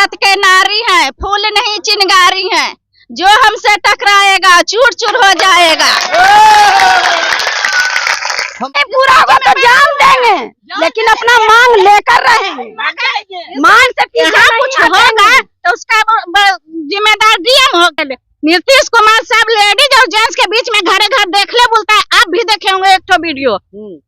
भारत के नारी हैं, फूल नहीं चिंगारी हैं। जो हमसे टकराएगा चूर चूर हो जाएगा। पूरा को तो जान देंगे, लेकिन अपना मांग लेकर रहेंगे। मांग से यहाँ कुछ होगा तो उसका जिम्मेदार डीएम होगा। नीतीश कुमार साहब लेडीज और जेंट्स के बीच में घरे घर देख ले बोलता है। आप भी देखे होंगे एक तो वीडियो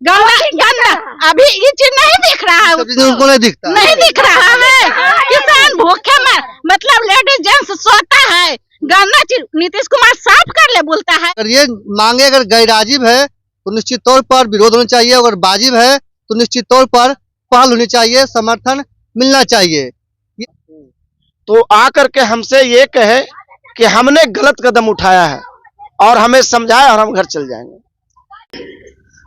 गंदा अभी ये चीज नहीं दिख रहा है, उनको नहीं दिखता, नहीं दिख रहा है। किसान भूखे मर, मतलब लेडीज जेंट्स सोता है, गंदा चीज नीतीश कुमार साफ कर ले बोलता है। अगर ये मांगे अगर गैरवाजिब है तो निश्चित तौर पर विरोध होना चाहिए, अगर वाजिब है तो निश्चित तौर पर पहल होनी चाहिए, समर्थन मिलना चाहिए। तो आकर के हमसे ये कहे कि हमने गलत कदम उठाया है और हमें समझाया और हम घर चल जाएंगे।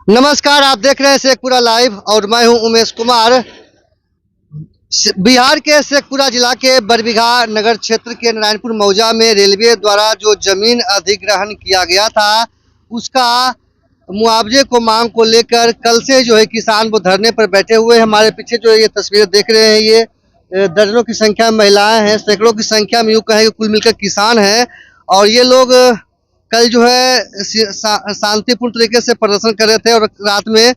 नमस्कार, आप देख रहे हैं शेखपुरा लाइव और मैं हूं उमेश कुमार। बिहार के शेखपुरा जिला के बरबीघा नगर क्षेत्र के नारायणपुर मौजा में रेलवे द्वारा जो जमीन अधिग्रहण किया गया था उसका मुआवजे को मांग को लेकर कल से जो है किसान वो धरने पर बैठे हुए हैं। हमारे पीछे जो ये तस्वीर देख रहे हैं ये दर्जनों की संख्या में महिलाएं हैं, सैकड़ों की संख्या में यूँ कहें कि कुल मिलकर किसान हैं। और ये लोग कल जो है शांतिपूर्ण तरीके से प्रदर्शन कर रहे थे और रात में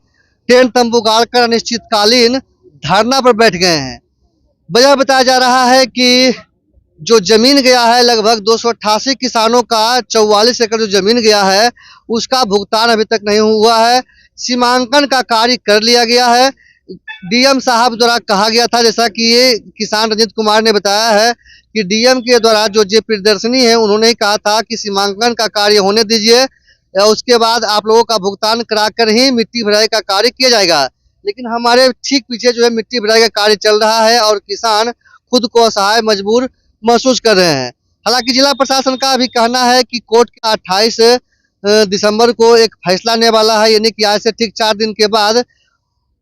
टेंट तंबू गाड़कर अनिश्चितकालीन धरना पर बैठ गए हैं। वजह बताया जा रहा है कि जो जमीन गया है लगभग 288 किसानों का 44 एकड़ जो जमीन गया है उसका भुगतान अभी तक नहीं हुआ है। सीमांकन का कार्य कर लिया गया है। डीएम साहब द्वारा कहा गया था, जैसा कि ये किसान रंजीत कुमार ने बताया है कि डीएम के द्वारा जो प्रदर्शनी है उन्होंने कहा था कि सीमांकन का कार्य होने दीजिए, उसके बाद आप लोगों का भुगतान कराकर ही मिट्टी भराई का कार्य किया जाएगा। लेकिन हमारे ठीक पीछे जो है मिट्टी भराई का कार्य चल रहा है और किसान खुद को असहाय मजबूर महसूस कर रहे हैं। हालांकि जिला प्रशासन का भी कहना है कि कोर्ट का 28 दिसंबर को एक फैसला आने वाला है, यानी कि आज से ठीक 4 दिन के बाद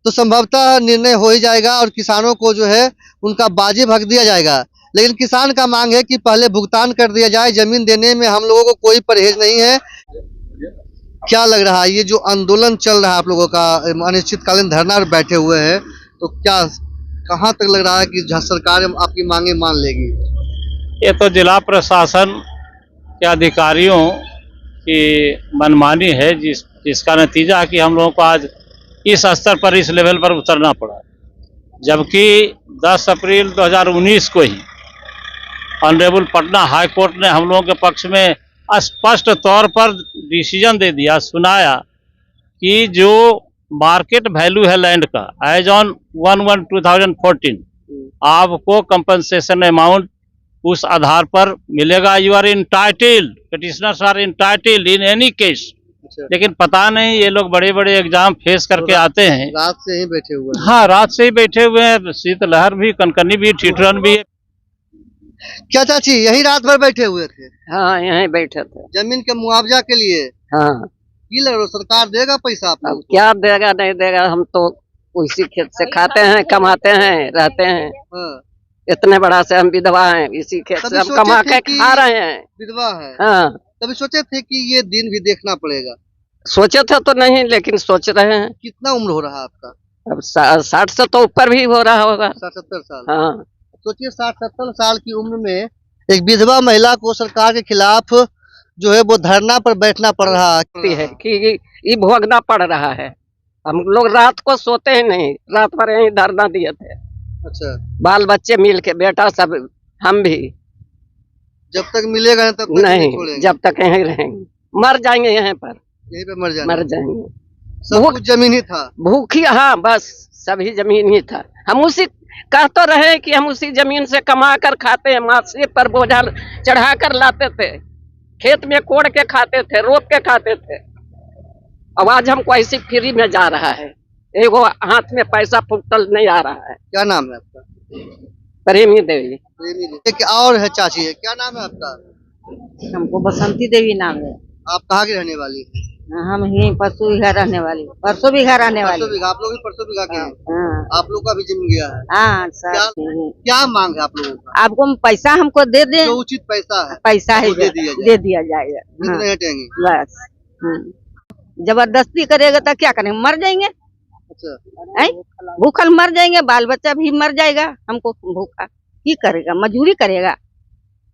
तो संभवतः निर्णय हो ही जाएगा और किसानों को जो है उनका बाजी भग दिया जाएगा। लेकिन किसान का मांग है कि पहले भुगतान कर दिया जाए, जमीन देने में हम लोगों को कोई परहेज नहीं है। क्या लग रहा है ये जो आंदोलन चल रहा है आप लोगों का, अनिश्चितकालीन धरना पर बैठे हुए हैं, तो क्या कहाँ तक लग रहा है कि सरकार आपकी मांगे मान लेगी? ये तो जिला प्रशासन के अधिकारियों की मनमानी है, जिसका नतीजा है कि हम लोगों को आज इस स्तर पर, इस लेवल पर उतरना पड़ा। जबकि 10 अप्रैल 2019 को ही ऑनरेबल पटना हाई कोर्ट ने हम लोगों के पक्ष में स्पष्ट तौर पर डिसीजन दे दिया, सुनाया कि जो मार्केट वैल्यू है लैंड का एज ऑन 1/1/2014 आपको कंपनसेशन अमाउंट उस आधार पर मिलेगा। You are entitled, petitioners are entitled in any case. लेकिन पता नहीं ये लोग बड़े बड़े एग्जाम फेस करके आते हैं। रात से ही बैठे हुए हैं। हाँ, रात से ही बैठे हुए हैं। शीतलहर भी, कनकनी भी, ठिठुरन भी। क्या चाची यही रात भर बैठे हुए थे? हाँ, यहीं बैठे थे जमीन के मुआवजा के लिए। हाँ, ये लग रहा सरकार देगा पैसा आप लोगों को? क्या देगा नहीं देगा, हम तो उसी खेत से खाते हैं, कमाते हैं, रहते हैं। हाँ। इतने बड़ा से हम विधवा हैं, इसी खेत से हम कमा के खा रहे हैं। विधवा है? हाँ, तभी सोचे थे कि ये दिन भी देखना पड़ेगा। सोचे थे तो नहीं, लेकिन सोच रहे हैं। कितना उम्र हो रहा है आपका? अब 60 से तो ऊपर भी हो रहा होगा। 60-70 साल। हाँ, सोचिए 60-70 साल की उम्र में एक विधवा महिला को सरकार के खिलाफ जो है वो धरना पर बैठना पड़ रहा है कि ये भोगना पड़ रहा है। हम लोग रात को सोते ही नहीं, रात भर यही धरना दिए थे। अच्छा, बाल बच्चे मिल के, बेटा सब, हम भी। जब तक मिलेगा तब तक नहीं, जब तक यहीं रहेंगे, मर जाएंगे यहीं पर, यहीं पे मर जाएंगे। सब कुछ जमीन ही था, भूखी। हाँ, बस सभी जमीन ही था। हम उसी कह तो रहे कि हम उसी जमीन से कमा कर खाते हैं, माथे पर बोझा चढ़ा कर लाते थे, खेत में कोड़ के खाते थे, रोप के खाते थे। अब आज हमको ऐसी फ्री में जा रहा है, एगो हाथ में पैसा फुटल नहीं आ रहा है। क्या नाम है आपका? प्रेमी देवी। एक और है चाची है, क्या नाम है आपका? हमको बसंती देवी नाम है। आप कहाँ की रहने वाली है? हम ही परसों बीघा रहने वाली, परसों बीघा रहने वाली। आप लोग भी परसों बीघा के हैं? हाँ। आप लोग का भी जमीन गया है? हाँ सर। क्या मांग है आप लोगों का? आपको पैसा हमको दे दे, जो उचित पैसा है, पैसा है दे दिया जाएगा। नहीं हटेंगे बस। जबरदस्ती करेगा तो क्या करेंगे, मर जाएंगे। अच्छा, भूखल मर जाएंगे, बाल बच्चा भी मर जाएगा, हमको भूखा की करेगा, मजदूरी करेगा,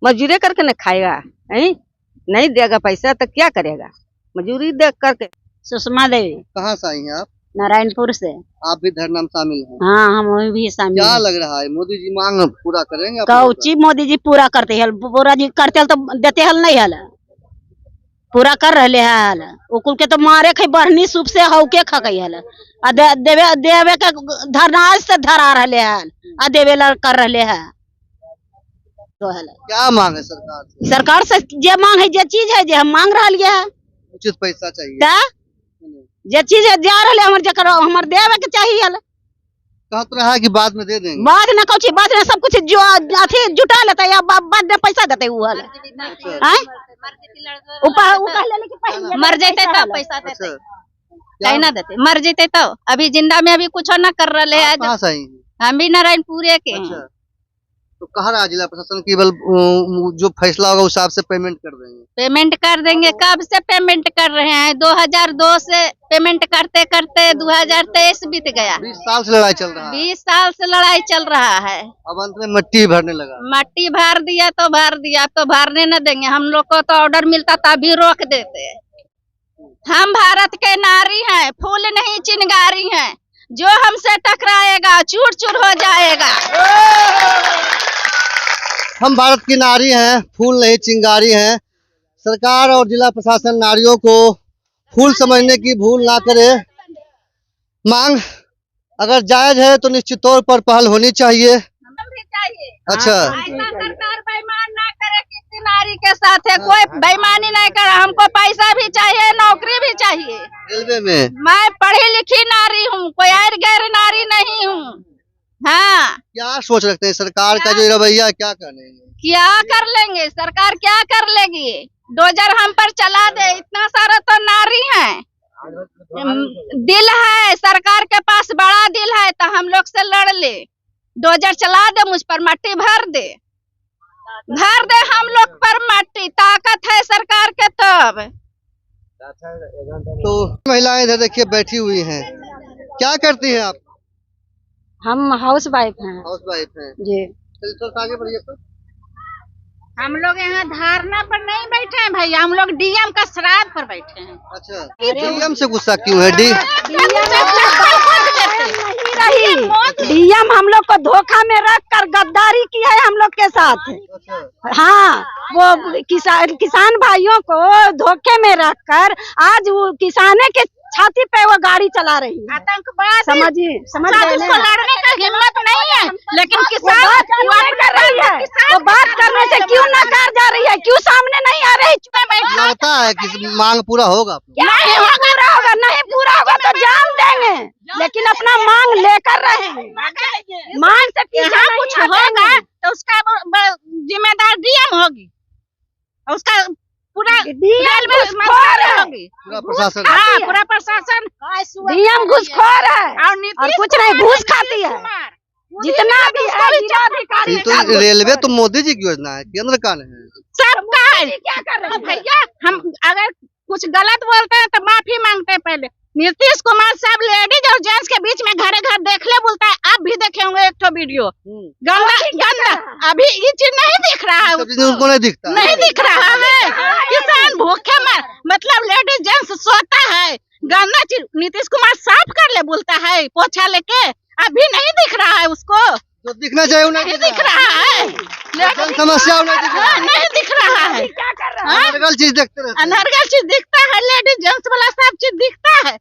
मजदूरी करके न खाएगा, नहीं देगा पैसा तो क्या करेगा, मजदूरी दे करके। सुषमा देवी, कहाँ से आई हैं आप? नारायणपुर से। आप भी धरना में शामिल हैं? हाँ, हम भी शामिल क्या हैं। लग रहा है मोदी जी मांग पूरा करेंगे? कौची मोदी जी पूरा करते हैं, पूरा जी करते हल तो देते हल नहीं हल, पूरा कर रहे हल, उकुल के तो मारे खे बढ़नी सूप से हव के खा गई हल, देवे देवे के धरनाज से धरा रहे हल, देवे ला कर रहे है। तो हल क्या मांग है सरकार से? सरकार से जे मांग है, जे चीज है, जे हम मांग रहा है, उचित पैसा चाहिए। ता जे चीज है जा रहे हमर जकर हमर देवे के चाहिए हल। कहा तो रहा है कि बाद में दे देंगे। बाद में कौची, बाद में सब कुछ जो अथी जुटा लेता है या बाद में पैसा देते वो हल, हैं ऊपर ले लेके पैसा मर जैते तब पैसा देते, क्या ना देते, मर जैते तब। अभी जिंदा में अभी कुछ न कर रहे हैं। कहाँ से आई हैं? हम भी नारायणपुरे के हैं। अच्छा, तो कह रहा है जिला प्रशासन केवल जो फैसला होगा उस हिसाब से पेमेंट कर देंगे। पेमेंट कर देंगे, कब से पेमेंट कर रहे हैं, 2002 से पेमेंट करते करते 2023 बीत गया। 20 साल से लड़ाई चल रहा है। 20 साल से लड़ाई चल रहा है। अब अंत में मट्टी भरने लगा। मट्टी भर दिया तो भर दिया, अब तो भरने न देंगे। हम लोग को तो ऑर्डर मिलता तभी रोक देते। हम भारत के नारी हैं, फूल नहीं चिंगारी हैं, जो हमसे टकराएगा चूर चूर हो जाएगा। हम भारत की नारी हैं, फूल नहीं चिंगारी हैं। सरकार और जिला प्रशासन नारियों को फूल समझने की भूल ना करे। मांग अगर जायज है तो निश्चित तौर पर पहल होनी चाहिए। अच्छा, ऐसा सरकार बेईमान ना करे किसी नारी के साथ है, कोई बेईमानी नहीं करे। हमको पैसा भी चाहिए, नौकरी भी चाहिए। रेलवे में मैं पढ़ी लिखी नारी हूँ, कोई और गैर नारी नहीं हूँ। हाँ, क्या सोच रखते हैं सरकार का जो रवैया है, क्या करने? क्या कर लेंगे सरकार, क्या कर लेगी? डोजर हम पर चला दे, इतना सारा तो नारी है। दिल है सरकार के पास, बड़ा दिल है तो हम लोग से लड़ ले। डोजर चला दे, मुझ पर मट्टी भर दे हम लोग पर मट्टी। ताकत है सरकार के तब। तो महिलाएं इधर देखिए बैठी हुई हैं। क्या करती हैं आप? हम हाउस वाइफ हैं हाउस वाइफ हैं जी। चलिए थोड़ा आगे बढ़िए तो। हम लोग यहाँ धरना पर नहीं बैठे हैं भैया, हम लोग डीएम का श्राद्ध पर बैठे हैं। अच्छा, डीएम से गुस्सा क्यों है? डीएम हम लोग को धोखा में रख कर गद्दारी की है हम लोग के साथ। हाँ, वो किसान भाइयों को धोखे में रख कर आज वो किसाने के छाती पे वो गाड़ी चला रही है। आतंकवाद समझिए, समझ रहे हैं। लड़ने का हिम्मत नहीं है, लेकिन किसान बात कर रही है। वो बात करने से क्यों नकार जा रही है, क्यों सामने नहीं आ रही? लगता है कि मांग पूरा होगा? नहीं पूरा होगा, नहीं पूरा होगा तो जान देंगे, लेकिन अपना मांग लेकर रहेंगे। मांग से पीछे कुछ होगा तो उसका जिम्मेदार डीएम होगी, उसका पूरा होगी, पूरा प्रशासन। हाँ, पूरा प्रशासन। डीएम घूसखोर है और कुछ नहीं, घूस खाती है। जितना भी है जिलाधिकारी। तो रेलवे तो मोदी जी की योजना है, केंद्र का नहीं है। सबका है। क्या कर रहे हैं भैया? हम अगर कुछ गलत बोलते हैं तो माफी मांगते हैं पहले। नीतीश कुमार साहब लेडीज और जेंट्स के बीच में घरे घर देखले बोलता है। आप भी देखे होंगे एक तो वीडियो, गंदा। अभी ये चीज नहीं दिख रहा है, उनको नहीं दिखता, नहीं दिख रहा है। किसान भूखे मर, मतलब लेडीज जेंट्स सोता है, गंदा चीज नीतीश कुमार साफ कर ले बोलता है पोछा लेके। अभी नहीं दिख रहा है उसको, जो दिखना चाहिए नहीं दिख रहा है। समस्या नहीं दिख रहा है। क्या कर रहा है? अनर्गल चीज देखते रहते हैं। अनर्गल चीज दिखता है, लेडीज जेंट्स वाला सब चीज दिखता है।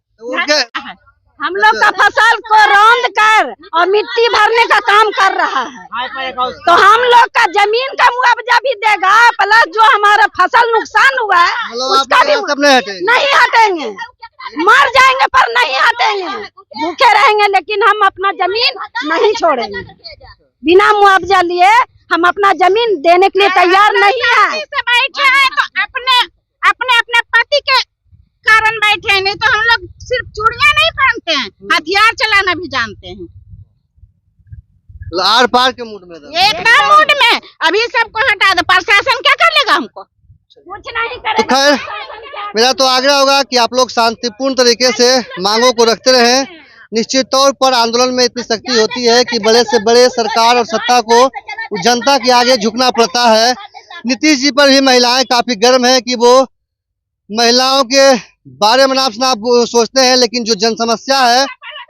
हम लोग का फसल को रौंद कर और मिट्टी भरने का काम कर रहा है, तो हम लोग का जमीन का मुआवजा भी देगा, प्लस जो हमारा फसल नुकसान हुआ है उसका भी नहीं हटेंगे। मर जाएंगे पर नहीं हटेंगे, भूखे रहेंगे, लेकिन हम अपना जमीन नहीं छोड़ेंगे। बिना मुआवजा लिए हम अपना जमीन देने के लिए तैयार नहीं है। बैठे हैं तो अपने पति के कारण बैठे हैं, नहीं तो हम लोग सिर्फ चूड़ियां नहीं पहनते हैं, हथियार चलाना भी जानते हैं। आर पार के मूड में एकदम मूड में। अभी सबको हटा दो, प्रशासन क्या कर लेगा हमको? कुछ नहीं करेगा। तो खैर मेरा तो आग्रह होगा कि आप लोग शांतिपूर्ण तरीके से मांगों को रखते रहें निश्चित तौर पर आंदोलन में इतनी शक्ति होती है कि बड़े से बड़े सरकार और सत्ता को जनता के आगे झुकना पड़ता है। नीतीश जी पर भी महिलाएं काफी गर्म है कि वो महिलाओं के बारे में आप सोचते हैं, लेकिन जो जन समस्या है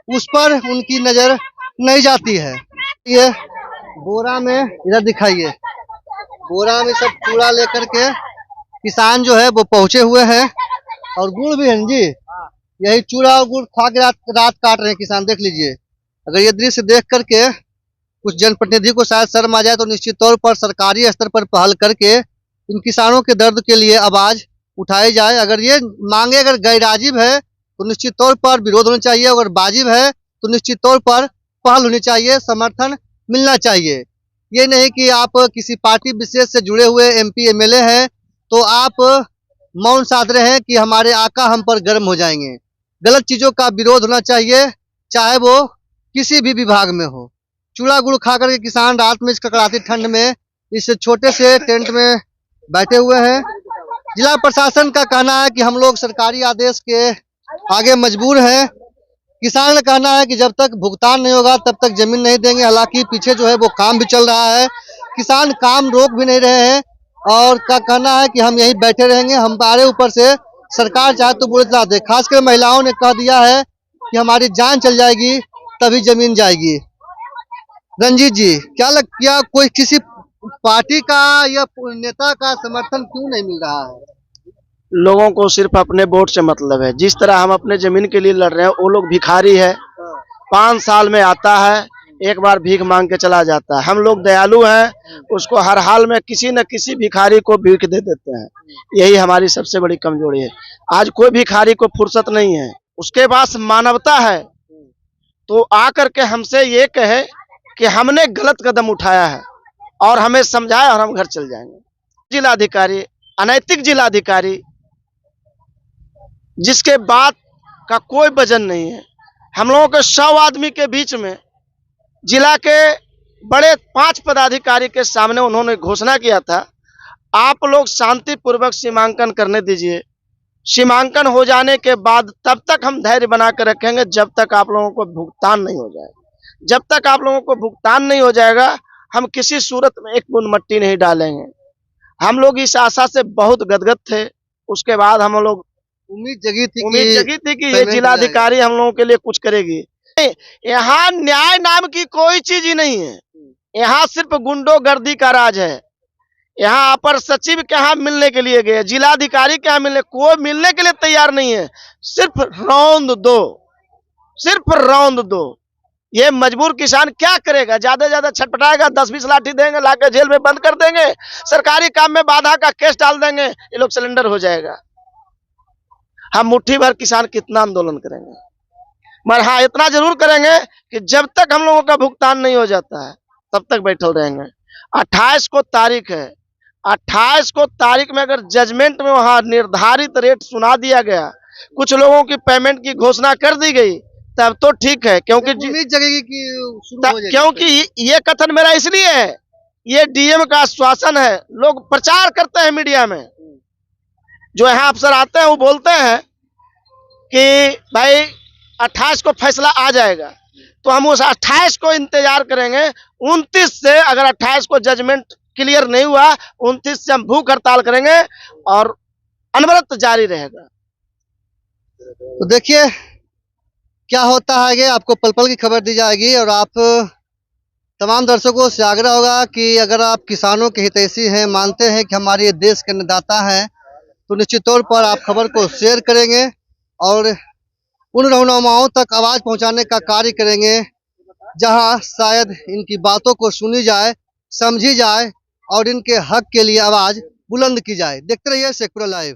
उस पर उनकी नजर नहीं जाती है। ये बोरा में इधर दिखाइए, बोरा में सब कूड़ा लेकर के किसान जो है वो पहुंचे हुए हैं और गुड़ भी है जी। यही चूड़ा और गुड़ खा के रात काट रहे हैं किसान, देख लीजिए। अगर ये दृश्य देख करके कुछ जनप्रतिनिधि को शायद शर्म आ जाए तो निश्चित तौर पर सरकारी स्तर पर पहल करके इन किसानों के दर्द के लिए आवाज उठाई जाए। अगर ये मांगे अगर गैरवाजिब है तो निश्चित तौर पर विरोध होना चाहिए, अगर वाजिब है तो निश्चित तौर पर पहल होनी चाहिए, समर्थन मिलना चाहिए। ये नहीं कि आप किसी पार्टी विशेष से जुड़े हुए MP MLA हैं तो आप मौन साध रहे हैं कि हमारे आका हम पर गर्म हो जाएंगे। गलत चीजों का विरोध होना चाहिए, चाहे वो किसी भी विभाग में हो। चूड़ा गुड़ खा करके किसान रात में इस कड़ाती ठंड में इस छोटे से टेंट में बैठे हुए हैं। जिला प्रशासन का कहना है कि हम लोग सरकारी आदेश के आगे मजबूर हैं। किसान का कहना है कि जब तक भुगतान नहीं होगा तब तक जमीन नहीं देंगे। हालांकि पीछे जो है वो काम भी चल रहा है, किसान काम रोक भी नहीं रहे हैं और का कहना है कि हम यहीं बैठे रहेंगे, हमारे ऊपर से सरकार चाहे तो बुरी तरह दे। खासकर महिलाओं ने कह दिया है कि हमारी जान चल जाएगी तभी जमीन जाएगी। रंजीत जी, क्या कोई किसी पार्टी का या नेता का समर्थन क्यों नहीं मिल रहा है? लोगों को सिर्फ अपने वोट से मतलब है। जिस तरह हम अपने जमीन के लिए लड़ रहे हैं, वो लोग भिखारी है, 5 साल में आता है, एक बार भीख मांग के चला जाता है। हम लोग दयालु हैं, उसको हर हाल में किसी न किसी भिखारी को भीख दे देते हैं। यही हमारी सबसे बड़ी कमजोरी है। आज कोई भिखारी को फुर्सत नहीं है, उसके पास मानवता है तो आकर के हमसे ये कहे कि हमने गलत कदम उठाया है और हमें समझाए और हम घर चल जाएंगे। जिलाधिकारी अनैतिक जिलाधिकारी, जिसके बात का कोई वजन नहीं है। हम लोगों के 100 आदमी के बीच में जिला के बड़े 5 पदाधिकारी के सामने उन्होंने घोषणा किया था, आप लोग शांतिपूर्वक सीमांकन करने दीजिए। सीमांकन हो जाने के बाद तब तक हम धैर्य बना कर रखेंगे जब तक आप लोगों को भुगतान नहीं हो जाएगा। जब तक आप लोगों को भुगतान नहीं हो जाएगा हम किसी सूरत में एक बूंद मट्टी नहीं डालेंगे। हम लोग इस आशा से बहुत गदगद थे। उसके बाद हम लोग उम्मीद जगी थी कि ये जिलाधिकारी हम लोगों के लिए कुछ करेगी। यहाँ न्याय नाम की कोई चीज ही नहीं है। यहाँ सिर्फ गुंडोगर्दी का राज है। यहाँ अपर सचिव के यहाँ मिलने के लिए गए, जिलाधिकारी के यहाँ मिलने, कोई मिलने के लिए तैयार नहीं है। सिर्फ रौंद दो, सिर्फ रौंद दो। ये मजबूर किसान क्या करेगा? ज्यादा से ज्यादा छटपटाएगा, 10-20 लाठी देंगे, लाकर जेल में बंद कर देंगे, सरकारी काम में बाधा का केस डाल देंगे, ये लोग सिलेंडर हो जाएगा। हम मुट्ठी भर किसान कितना आंदोलन करेंगे, मगर हाँ इतना जरूर करेंगे कि जब तक हम लोगों का भुगतान नहीं हो जाता है तब तक बैठल रहेंगे। 28 को तारीख है, 28 को तारीख में अगर जजमेंट में वहां निर्धारित रेट सुना दिया गया, कुछ लोगों की पेमेंट की घोषणा कर दी गई, तब तो ठीक है। क्योंकि उम्मीद जगेगी कि शुरू हो जाएगी। क्योंकि ये कथन मेरा इसलिए है, ये डीएम का आश्वासन है। लोग प्रचार करते हैं मीडिया में, जो यहाँ अफसर आते हैं वो बोलते हैं कि भाई 28 को फैसला आ जाएगा, तो हम उस 28 को इंतजार करेंगे। 29 से अगर 28 को जजमेंट क्लियर नहीं हुआ, 29 से हम भूख हड़ताल करेंगे और अनवरत जारी रहेगा। तो देखिए क्या होता है, कि आपको पल पल की खबर दी जाएगी। और आप तमाम दर्शकों से आग्रह होगा कि अगर आप किसानों के हितैषी हैं, मानते हैं कि हमारे ये देश के अन्नदाता हैं, तो निश्चित तौर पर आप खबर को शेयर करेंगे और उन रहनुमाओं तक आवाज पहुंचाने का कार्य करेंगे जहां शायद इनकी बातों को सुनी जाए, समझी जाए और इनके हक के लिए आवाज बुलंद की जाए। देखते रहिए शेखपुरा लाइव।